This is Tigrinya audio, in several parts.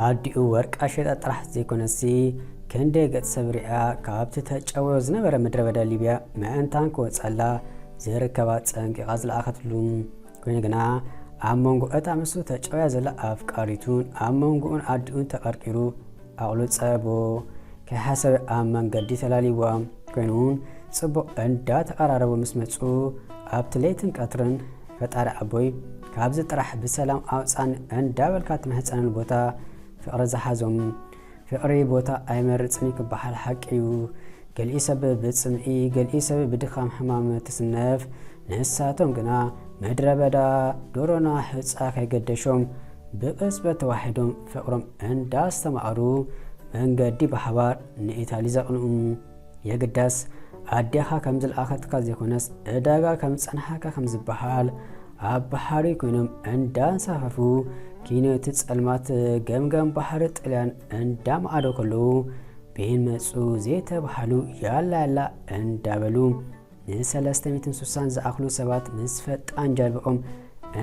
አዲኡ ወርቅ አሸጣ ጥራሕ ዘይኮነሲ ክንደ ገጽ ሰብሪያ ካብቲ ተጨወዮ ዝነበረ ምድረ በዳ ሊብያ ምእንታን ክወጻላ ዝርከባ ጸንቂቓ ዝለኣኸትሉ ኮይኑ ግና ኣብ መንጎ እታ ምስ ተጨወያ ዘላ ኣፍቃሪቱን ኣብ መንጎኡን ኣዲኡን ተቐርቂሩ ኣቕሉ ጸቦ ከሓሰብ ኣብ መንገዲ ተላሊዋ ኮይኑን ጽቡቕ እንዳተቐራረቡ ምስ መጹ ኣብቲ ለይትን ቀትርን ፈጣሪ ኣቦይ ካብዚ ጥራሕ ብሰላም ኣውፃን እንዳበልካ ትመሕፀንን ቦታ ፍቕሪ ዝሓዞም ፍቕሪ ቦታ ኣይመርፅን ክበሃል ሓቂዩ ገሊኡ ሰብ ብፅምኢ ገሊኡ ሰብ ብድኻም ሕማም ትስነፍ ንሳቶም ግና ምድረ በዳ ዶሮና ሕፃ ከይገደሾም ብቅፅበት ተዋሒዶም ፍቕሮም እንዳስተማቕሩ መንገዲ ብሓባር ንኢታሊ ዘቕንኡ የግዳስ ኣዴኻ ከም ዝለኣኸትካ ዘይኮነስ ዕዳጋ ከም ፀንሓካ ከም ዝበሃል ኣብ ባሕሪ ኮይኖም እንዳንሳፈፉ ኪነቲ ጸልማት ገምገም ባሕሪ ጥልያን እንዳማዕዶ ከለዉ ቤን መፁ ዘይተባሃሉ ያላ ያላ እንዳበሉ ን360 ዝኣኽሉ ሰባት ምስ ፈጣን ጀልብኦም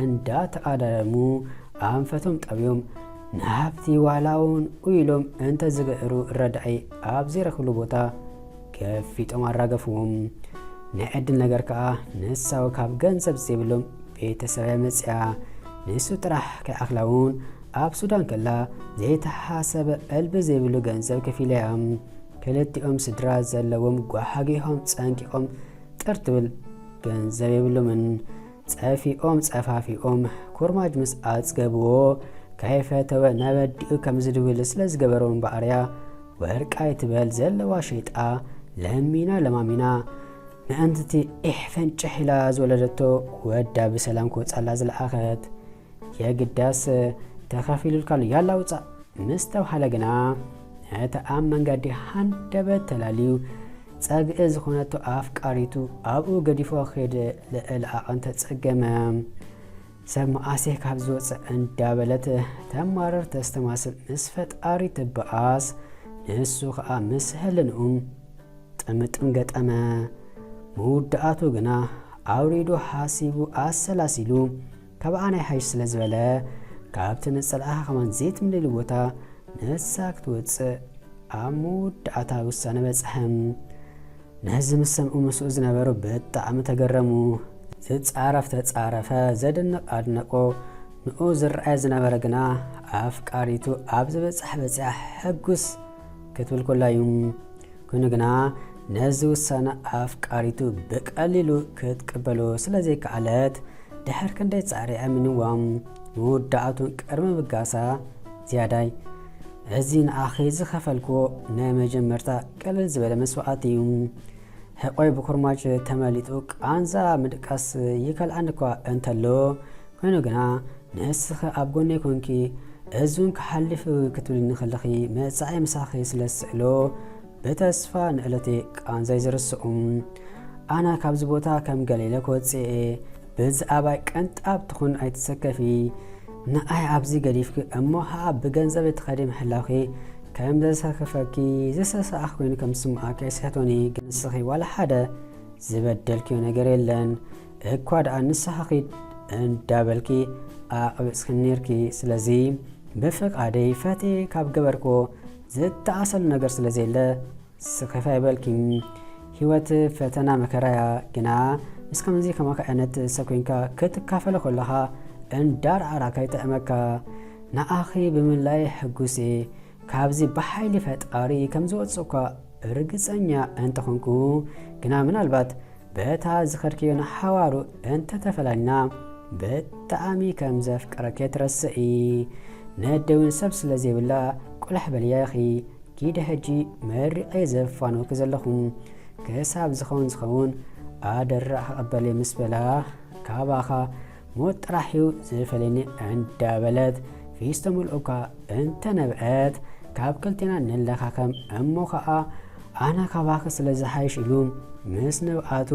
እንዳተቃዳደሙ ኣንፈቶም ጠብዮም ናብቲ ዋላውን ኡይሎም እንተ ዝገእሩ ረዳዒ ኣብ ዘይረኽብሉ ቦታ ከፊጦም ኣራገፍዎም ንዕድል ነገር ከዓ ንሳው ካብ ገንዘብ ዘይብሎም ቤተሰብ መፅያ ንሱ ጥራሕ ከኣኽላውን ኣብ ሱዳን ከላ ዘይተሓሰበ ቀልቢ ዘይብሉ ገንዘብ ከፊለያ ክልቲኦም ስድራ ዘለዎም ጓሓጊሖም ፀንቂቖም ጥርትብል ገንዘብ የብሎምን ፀፊኦም ፀፋፊኦም ኩርማጅ ምስ ኣፅገብዎ ከይፈተወ ነበዲኡ ከም ዝድብል ስለ ዝገበረውን ባዕርያ ወርቃይ ትበል ዘለዋ ሸይጣ ለሚና ለማሚና ምእንትቲ ፈንጭሕ ኢላ ዝወለደቶ ወዳ ብሰላም ክወፃላ ዝለኣኸት የግዳስ ተኸፊሉልካሉ ያላ ውፃእ ምስ ተባሃለ ግና ነቲ ኣብ መንገዲ ሃንደበት ተላልዩ ፀግኢ ዝኾነቶ ኣፍቃሪቱ ኣብኡ ገዲፎ ኸይደ ልዕሊ ኣቐን ተፀገመ ሰብ መዓሴ ካብ ዝወፅእ እንዳበለት ተማረር ተስተማስል ምስ ፈጣሪ ትበኣስ ንሱ ከዓ ምስ ህልንኡ ጥምጥም ገጠመ ሙዳኣቱ ግና ኣውሪዱ ሓሲቡ ኣሰላሲሉ ካብኣ ናይ ሓይሽ ስለ ዝበለ ካብቲ ንፀልኣኻ ኸማን ዘይትምልሉ ቦታ ንሳ ክትወፅእ ኣብ ሙዳኣታ ውሳነ በፅሐም ነዚ ምስ ሰምኡ ምስኡ ዝነበሩ ብጣዕሚ ተገረሙ ዝፃረፍ ተፃረፈ ዘደንቕ ኣድነቆ ንኡ ዝረአየ ዝነበረ ግና ኣፍቃሪቱ ኣብ ዝበፅሕ በፂዓ ሕጉስ ክትብል ኮላ እዩ ኮይኑ ግና ነዚ ውሳነ ኣፍቃሪቱ ብቀሊሉ ክትቅበሎ ስለዘይከኣለት ድሕር ክንደይ ፃዕሪዐ ምንዋም ሙዳኣቱን ቅድሚ ብጋሳ ዝያዳይ እዚ ንኣኺ ዝኸፈልክዎ ናይ መጀመርታ ቀልል ዝበለ መስዋዕት እዩ ሕቆይ ብኩርማጅ ተመሊጡ ቃንዛ ምድቃስ ይከልኣኒ እኳ እንተሎ ኮይኑ ግና ንስኺ ኣብ ጎነይ ኮንኪ እዙን ክሓልፍ ክትብል ንኽልኺ መፃዒ ምሳኺ ስለዝስእሎ ብተስፋ ንዕለቴ ቃንዛይ ዝርስዑ ኣነ ካብዚ ቦታ ከም ገሌለ ክወፅአ ብዛኣባይ ቅንጣብ ትኹን ኣይትሰከፊ ንኣይ ኣብዚ ገዲፍኪ እሞ ከዓ ብገንዘብ ትኸዲ ምሕላኺ ከም ዘሰኸፈኪ ዝሰሰኣኽ ኮይኑ ከም ስምዓኪ ኣይስሕቶኒ ግን ንስኺ ዋላ ሓደ ዝበደልክዮ ነገር የለን እኳ ደኣ ንስኻኺ እንዳበልኪ ኣቕብፅኪ ነርኪ ስለዚ ብፍቃደይ ፈቴ ካብ ገበርክዎ ዝተኣሰሉ ነገር ስለዘየለ ስኸፋ ይበልኪ ህይወት ፈተና መከራያ ግና ምስ ከምዚ ከማካ ዓይነት ሰብ ኮይንካ ክትካፈለ ከለኻ እንዳርዓራካ ይጥዕመካ ንኣኺ ብምላይ ሕጉስ ካብዚ ብሓይሊ ፈጣሪ ከም ዝወፅእኳ ርግፀኛ እንተኾንኩ ግና ምናልባት በታ ዝኸድክዮ ንሓዋሩ እንተተፈላሊና ብጣዕሚ ከም ዘፍቀረከ ትረስኢ ነደውን ሰብ ስለዘይብላ ቁልሕ በልያ ይኺ ጊደ ሕጂ መሪቐ ዘፋኖክ ዘለኹም ክሳብ ዝኸውን ኣደራእ ክቐበለ ምስ በላ ካባኻ ሞት ጥራሕዩ ዝፈልኒ እንዳበለት ፊስቶ ምልኡካ እንተነብአት ካብ ክልቴና ንለኻኸም እሞ ከዓ ኣነ ካባኺ ስለ ዝሓይሽ ኢሉ ምስ ንብኣቱ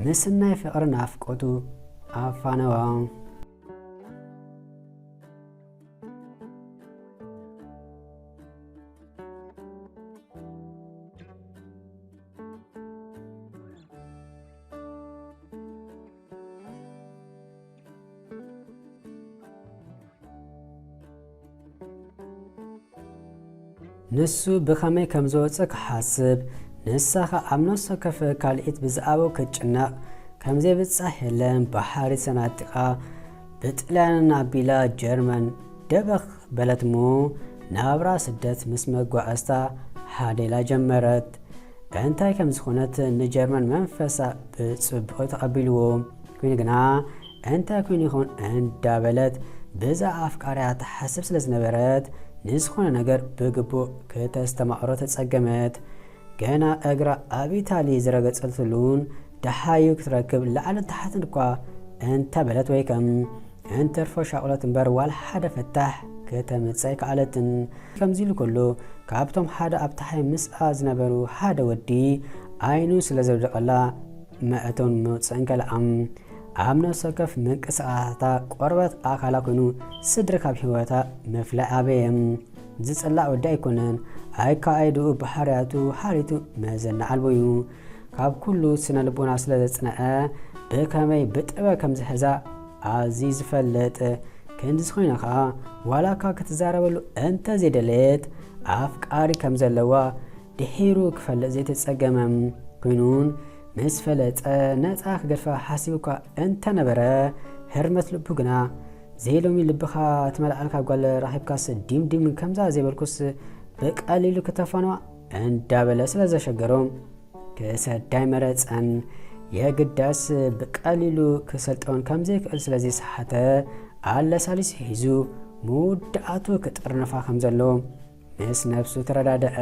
ምስ ናይ ፍቕሪ ናፍቆቱ ኣፋነዋ ንሱ ብኸመይ ከም ዝወፅእ ክሓስብ ንሳኻ ኣብ ነፍሲ ወከፍ ካልኢት ብዛዕባኡ ክትጭነቕ ከምዘይብፃሕ የለን ባሕሪ ሰናጢቓ ብጥልያን ኣቢላ ጀርመን ደበኽ በለት እሞ ናብራ ስደት ምስ መጓዓዝታ ሓደላ ጀመረት። እንታይ ከም ዝኾነት ንጀርመን መንፈሳ ብፅቡቕ ተቐቢልዎ ኮይኑ ግና እንታይ ኮይኑ ይኹን እንዳበለት ብዛ ኣፍቃርያ ተሓስብ ስለ ዝነበረት ንዝኾነ ነገር ብግቡእ ከተስተማቕሮ ተጸገመት። ገና እግራ ኣብ ኢታሊ ዝረገጸልትሉን ደሓዩ ክትረክብ ላዕልን ታሕትን እኳ እንተበለት ወይ ከም እንተርፎ ሻቁለት እምበር ዋላ ሓደ ፈታሕ ከተምፀይ ከኣለትን። ከምዚ ኢሉ ከሎ ካብቶም ሓደ ኣብ ታሕይ ምስኣ ዝነበሩ ሓደ ወዲ ዓይኑ ስለ ዘውደቐላ መእተውን መውፅእን ከልኣም ኣብ ነፍሲ ወከፍ ምንቅስቓሳታ ቆርበት ኣካላ ኮይኑ ስድሪ ካብ ሂወታ መፍላይ ኣበየም ዝፅላእ ወዲ ኣይኮነን። ኣይካኣይድኡ ባሕርያቱ ሓሪቱ መዘና ኣልቦ እዩ። ካብ ኩሉ ስነ ልቦና ስለ ዘፅንዐ ብከመይ ብጥበብ ከም ዝሕዛ ኣዝዩ ዝፈልጥ ክንዲ ዝኾይነ ከዓ ዋላካ ክትዛረበሉ እንተዘይደለየት ኣፍቃሪ ከም ዘለዋ ድሒሩ ክፈልጥ ዘይተፀገመም ኮይኑን ምስ ፈለጠ ነፃ ክገድፋ ሓሲቡ እኳ እንተነበረ ህርመት ልቡ ግና ዘይሎሚ ልብኻ ትመላኣልካ ጓል ራኺብካስ ዲምዲም ከምዛ ዘይበልኩስ ብቀሊሉ ክተፋንዋ እንዳበለ ስለ ዘሸገሮም ክሰዳይ መረፀን። የግዳስ ብቀሊሉ ክሰልጠውን ከምዘይክእል ስለዚ ሰሓተ ኣለሳሊስ ሒዙ ሙዳኣቱ ክጥርንፋ ከም ዘሎ ምስ ነፍሱ ተረዳድአ።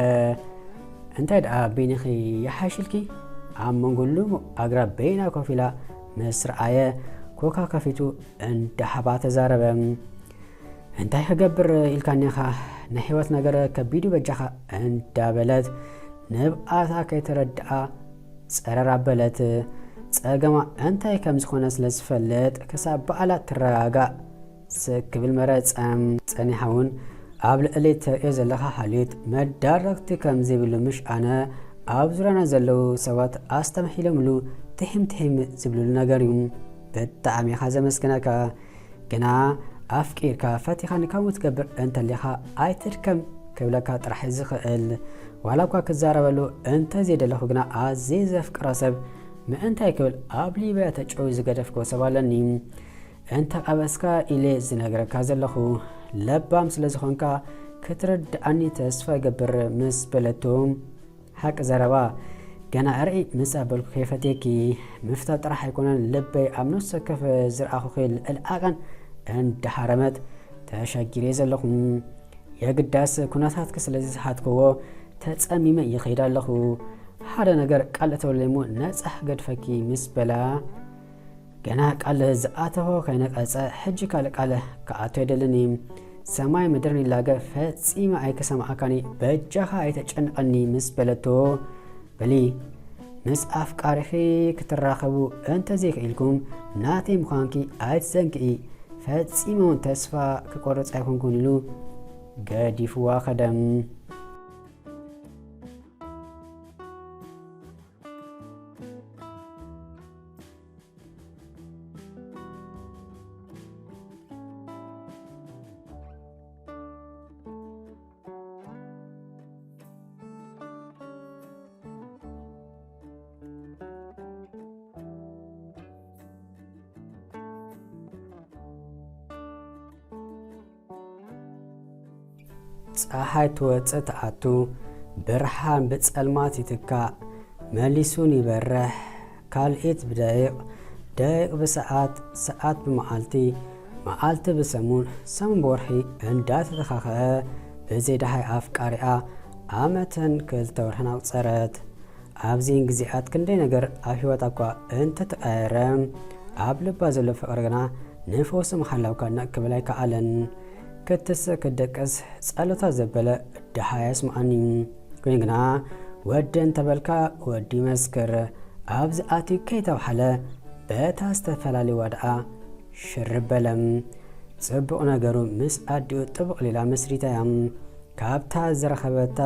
እንታይ ደኣ በይንኺ ይሓሽልኪ ኣብ መንጎሉ ኣግራብ በይና ኮፍ ኢላ ምስ ረኣየ ኮካ ከፊቱ እንዳሓባ ተዛረበ። እንታይ ክገብር ኢልካኒኻ ናይ ህይወት ነገር ከቢዱ በጃኻ እንዳበለት ንብኣታ ከይተረድኣ ፀረራ በለት። ፀገማ እንታይ ከም ዝኾነ ስለ ዝፈልጥ ክሳብ በዓላት ትረጋጋእ ክብል መረፀም። ፀኒሓውን ኣብ ልዕሊ ተርእዮ ዘለኻ ሓልዮት መዳረግቲ ከም ዘይብሉ ምሽ ኣነ ኣብ ዙርያና ዘለው ሰባት ኣስተምሒሎምሉ ትሕምትሕም ዝብልሉ ነገር እዩ። ብጣዕሚ ኢኻ ዘመስግነካ ግና ኣፍቂርካ ፈቲኻ ንከምኡ ትገብር እንተሊኻ ኣይትድከም ክብለካ ጥራሕ ዝኽእል ዋላ እኳ ክዛረበሉ እንተዘይደለኹ ግና ኣዝየ ዘፍቅሮ ሰብ ምእንታይ ክብል ኣብ ሊብያ ተጨዊ ዝገደፍክዎ ሰብ ኣለኒ። እንተቐበስካ ኢለ ዝነግረካ ዘለኹ ለባም ስለ ዝኾንካ ክትረድኣኒ ተስፋ ይገብር ምስ በለቶም ሓቂ ዘረባ ገና ርኢ ምስ ኣበልኩ ከይፈትየኪ ምፍታብ ጥራሕ ኣይኮነን ልበይ ኣብ ነፍሲ ወከፍ ዝረኣኹ ልዕል ዓቐን እንዳሓረመት ተሸጊረ ዘለኹም። የግዳስ ኩነታትክ ስለዚ ዝሓትክዎ ተፀሚመ ይኸይድ ኣለኹ። ሓደ ነገር ቃል ተወለይሞ ነፃሕ ገድፈኪ ምስ በላ ገና ቃል ዝኣተሆ ከይነቐፀ ሕጂ ካልእ ቃል ክኣቶ የደልኒ። ሰማይ ምድርን ይላገ ፈፂመ ኣይክሰማዓካኒ በጃኻ ኣይተጨንቐኒ ምስ በለቶ በሊ ምስ ኣፍቃሪኺ ክትራኸቡ እንተዘይክኢልኩም ናተይ ምዃንኪ ኣይትዘንግኢ ፈፂመ እውን ተስፋ ክቆርፅ ኣይኮንኩን ኢሉ ገዲፍዋ ኸደም። ፀሓይ ትወፅእ ተኣቱ ብርሃን ብፀልማት ይትካእ መሊሱን ይበርሕ ካልኢት ብደቂቕ ደቂቕ ብሰዓት ሰዓት ብመዓልቲ መዓልቲ ብሰሙን ሰሙን ብወርሒ እንዳተተኻኸአ ብዘይዳሃይ ኣፍቃሪኣ ዓመትን 2 ወርሕን ኣቁፀረት። ኣብዚን ግዜኣት ክንደይ ነገር ኣብ ሂወታ እኳ እንተተቐየረ ኣብ ልባ ዘሎ ፍቅሪ ግና ንፈውሲ መሓላውካ ነክብል ኣይከኣለን። ክትስእ ክደቀስ ጸሎታ ዘበለ ድሓያ ስማዓኒ ኮይኑ ግና ወዲ እንተበልካ ወዲ መስክር ኣብዚ ኣትዩ ከይተባሓለ በታ ዝተፈላለዩ ዋድኣ ሽርበለም ጽቡቕ ነገሩ ምስ ኣዲኡ ጥቡቕ ሌላ መስሪታ እያ ካብታ ዝረኸበታ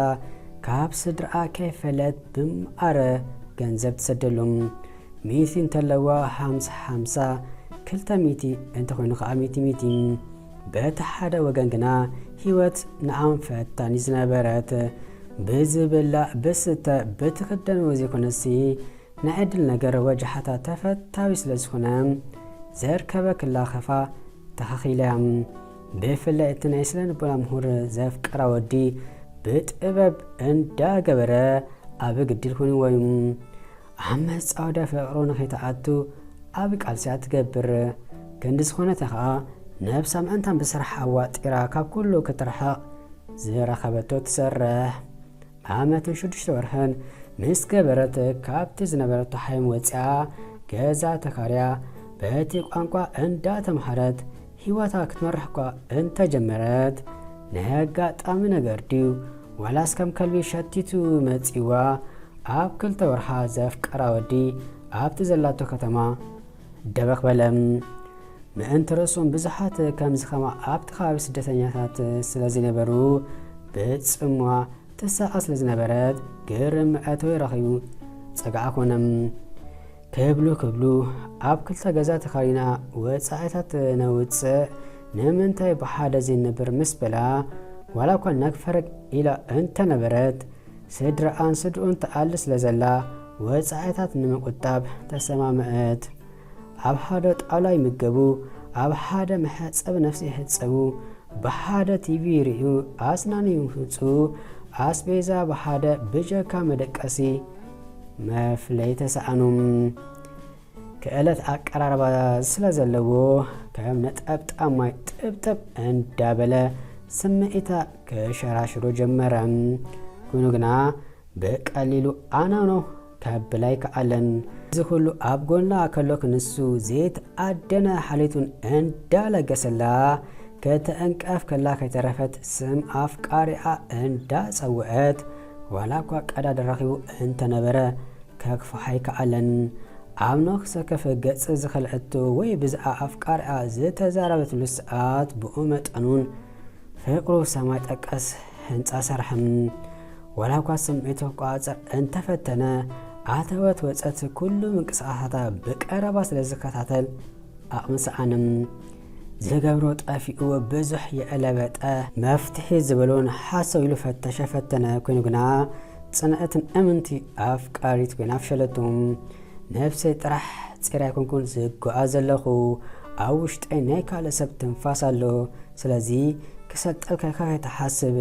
ካብ ስድራ ከይፈለት ብምኣረ ገንዘብ ትሰደሎም ሚቲ እንተለዋ 50 200 እንተ ኮይኑ ከዓ 100 በተሓደ ወገን ግና ህይወት ንኣንፈታኒ ዝነበረት ብዝብላ ብስተ ብትኽደን ዘይኮነሲ ንዕድል ነገር ወጃሓታ ተፈታዊ ስለ ዝኾነ ዘርከበ ክላኸፋ ተኸኺልያ ብፍላይ እቲ ናይ ስነ ልቦና ምሁር ዘፍቀራ ወዲ ብጥበብ እንዳገበረ ኣብ ግድል ኮይኑ ወይም ኣብ መፃወዳ ፍቅሩ ንኸይተኣቱ ኣብ ቃልስያ ትገብር ክንዲ ዝኾነት ከዓ ነብሳ ምእንታን ብስራሕ ኣዋጢራ ካብ ኩሉ ክትርሕቕ ዝረኸበቶ ትሰርሕ ዓመትን 6 ወርሕን ምስ ገበረት ካብቲ ዝነበረቶ ሓይም ወፂኣ ገዛ ተካርያ በቲ ቋንቋ እንዳተምሃረት ህይወታ ክትመርሕ እኳ እንተጀመረት ናይ ኣጋጣሚ ነገር ድዩ ዋላስ ከም ከልቢ ሸቲቱ መፂዋ ኣብ 2 ወርሓ ዘፍቀራ ወዲ ኣብቲ ዘላቶ ከተማ ደበኽ በለም ምእንቲ ርእሶም ብዙሓት ከምዚ ኸማ ኣብቲ ከባቢ ስደተኛታት ስለ ዝነበሩ ብፅምዋ ትሳቐ ስለ ዝነበረት ግርም መእተዊ ረኺቡ ፀጋዓ ኮነም ክብሉ ኣብ 2 ገዛ ተኻሪና ወፃኢታት ነውፅእ ንምንታይ ብሓደ ዘይነብር ምስ በላ ዋላ እኳ ነግፈረግ ኢላ እንተነበረት ስድራኣን ስድኡን ተኣሊ ስለ ዘላ ወፃኢታት ንምቁጣብ ተሰማምዐት ኣብ ሓደ ጣውላ ይምገቡ ኣብ ሓደ መሕፀብ ነፍሲ ይሕፀቡ ብሓደ ቲቪ ይርእዩ ኣስናኑ ይምህፁ ኣስቤዛ ብሓደ ብጀካ መደቀሲ መፍለይ ተሰኣኑም ክእለት ኣቀራርባ ስለ ዘለዎ ከም ነጠብጣብ ማይ ጥብጥብ እንዳበለ ስምዒታ ክሸራሽሮ ጀመረ ኮይኑ ግና ብቀሊሉ ኣናኖ ከብላይ ከኣለን እዚ ኩሉ ኣብ ጎና ከሎ ክንሱ ዘይት ኣደነ ሓሊቱን እንዳለገሰላ ከተንቀፍ ከላ ከይተረፈት ስም ኣፍቃሪኣ እንዳፀውዐት ዋላ እኳ ቀዳድ ረኺቡ እንተነበረ ከክፋሓይ ከኣለን ኣብ ነኽሰከፈ ገጽ ዝኸልዐቶ ወይ ብዛኣ ኣፍቃሪኣ ዝተዛረበትሉ ሰዓት ብኡ መጠኑን ፍቅሩ ሰማይ ጠቀስ ህንፃ ሰርሐም ዋላ እኳ ስምዒቱ ቋፀር እንተፈተነ ኣተወት ወፀት ኩሉ ምንቅስቃሳታ ብቀረባ ስለ ዝከታተል ኣቕምሰኣንም ዝገብሮ ጠፊኡ ብዙሕ የዕለበጠ መፍትሒ ዝበሎን ሓሰብ ኢሉ ፈተነ ኮይኑ ግና ፅንዕትን እምንቲ ኣፍቃሪት ኮይና ኣፍሸለቶም ነፍሰይ ጥራሕ ፂራ ይኮንኩን ዝጓዓዝ ዘለኹ ኣብ ውሽጠይ ናይ ካልእ ሰብ ትንፋስ ኣሎ ስለዚ ክሰጠልካ ከይተሓስብ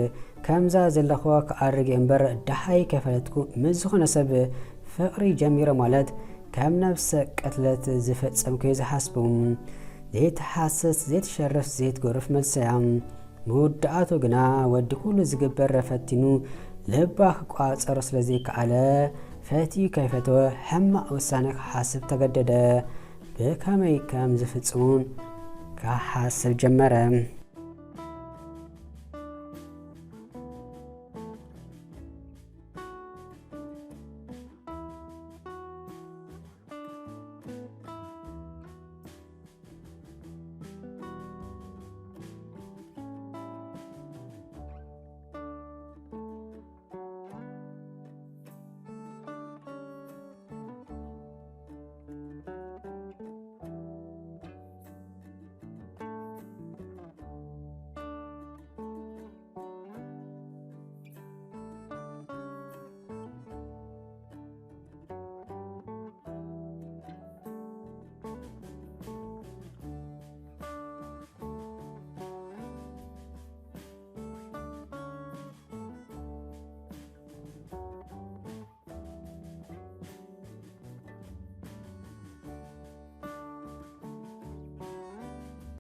ከምዛ ዘለኹ ክኣርግ እምበር ድሓይ ከፈለትኩ ምስ ዝኾነ ሰብ ፍቅሪ ጀሚረ ማለት ከም ነፍሰ ቀትለት ዝፈፀም ከይዝሓስቦም ዘይተሓስስ ዘይተሸርፍ ዘይትገርፍ መልሰያ መወዳእቱ ግና ወዲ ኩሉ ዝግበር ፈቲኑ ልባ ክቋፀሮ ስለዘይከኣለ ፈትዩ ከይፈተወ ሕማቕ ውሳነ ክሓስብ ተገደደ ብከመይ ከም ዝፍፅሙን ክሓስብ ጀመረ